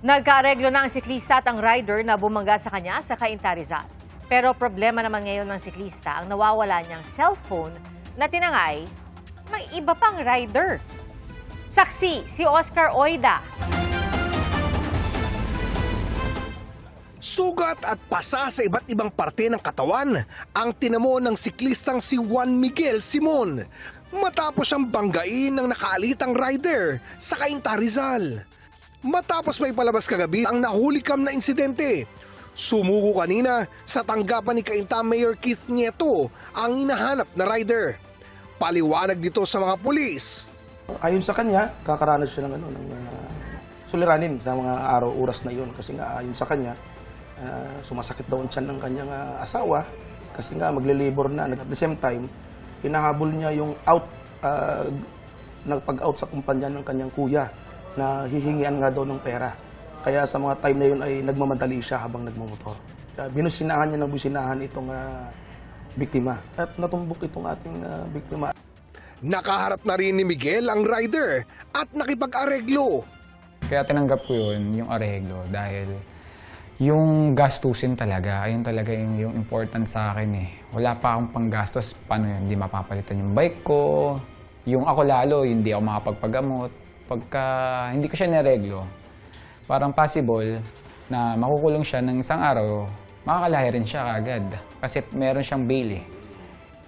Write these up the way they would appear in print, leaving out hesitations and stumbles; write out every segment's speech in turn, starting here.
Nagkaareglo na ang siklista at ang rider na bumangga sa kanya sa Cainta, Rizal. Pero problema naman ngayon ng siklista ang nawawala niyang cellphone na tinangay ng iba pang rider. Saksi si Oscar Oida. Sugat at pasa sa iba't ibang parte ng katawan ang tinamo ng siklistang si Juan Miguel Simon matapos siyang banggain ng nakaalitang rider sa Cainta, Rizal. Matapos may palabas kagabi ang nahulikam na insidente, sumuko kanina sa tanggapan ni Cainta Mayor Keith Nieto ang hinahanap na rider. Paliwanag dito sa mga pulis. Ayon sa kanya, kakaranas siya ng suliranin sa mga araw-oras na iyon kasi nga ayon sa kanya, sumasakit daw ang tiyan ng kanyang asawa kasi nga magle-labor na. At the same time, hinahabol niya yung nagpag-out sa kumpanya ng kanyang kuya na hihingian nga daw ng pera. Kaya sa mga time na yun ay nagmamadali siya habang nagmumotor. Kaya binusinahan niya ng businahan itong biktima at natumbok itong ating biktima. Nakaharap na rin ni Miguel ang rider at nakipag-areglo. Kaya tinanggap ko yun, yung areglo, dahil yung gastusin talaga, ayun talaga yung important sa akin eh. Wala pa akong panggastos, paano yun, hindi mapapalitan yung bike ko. Yung ako lalo, hindi ako makapagpagamot. Pagka hindi ko siya nireglo, parang possible na makukulong siya ng isang araw, makakalahi rin siya agad. Kasi meron siyang bail eh.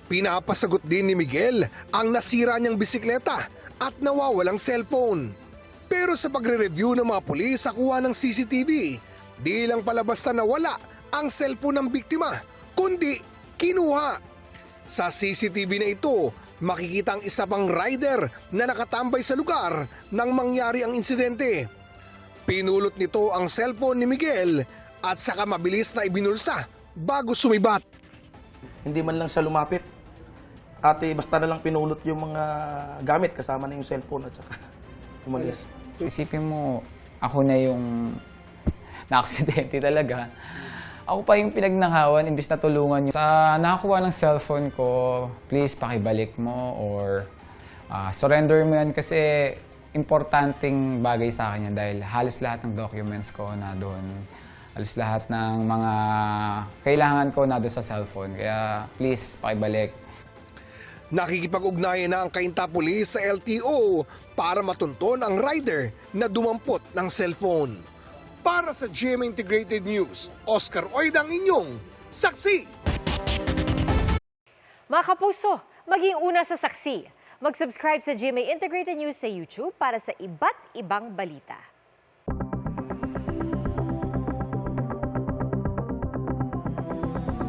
Pinapasagot din ni Miguel ang nasira niyang bisikleta at nawawalang cellphone. Pero sa pagre-review ng mga pulis sa kuha ng CCTV, di lang pala basta nawala ang cellphone ng biktima, kundi kinuha. Sa CCTV na ito, makikita ang isa pang rider na nakatambay sa lugar nang mangyari ang insidente. Pinulot nito ang cellphone ni Miguel at saka mabilis na ibinulsa bago sumibat. Hindi man lang siya lumapit. Ate, basta na lang pinulot yung mga gamit kasama na yung cellphone at saka umalis. Isipin mo, ako na yung na-aksidente talaga. Ako pa yung pinagnakawan, imbis na tulungan niyo. Sa nakakuha ng cellphone ko, please pakibalik mo or surrender mo yan kasi importanteng bagay sa akin yan dahil halos lahat ng documents ko na doon. Halos lahat ng mga kailangan ko na doon sa cellphone. Kaya please pakibalik. Nakikipag-ugnayan na ang Cainta Police sa LTO para matunton ang rider na dumampot ng cellphone. Para sa GMA Integrated News, Oscar Oida ang inyong saksi. Mga kapuso, maging una sa saksi. Mag-subscribe sa GMA Integrated News sa YouTube para sa iba't ibang balita.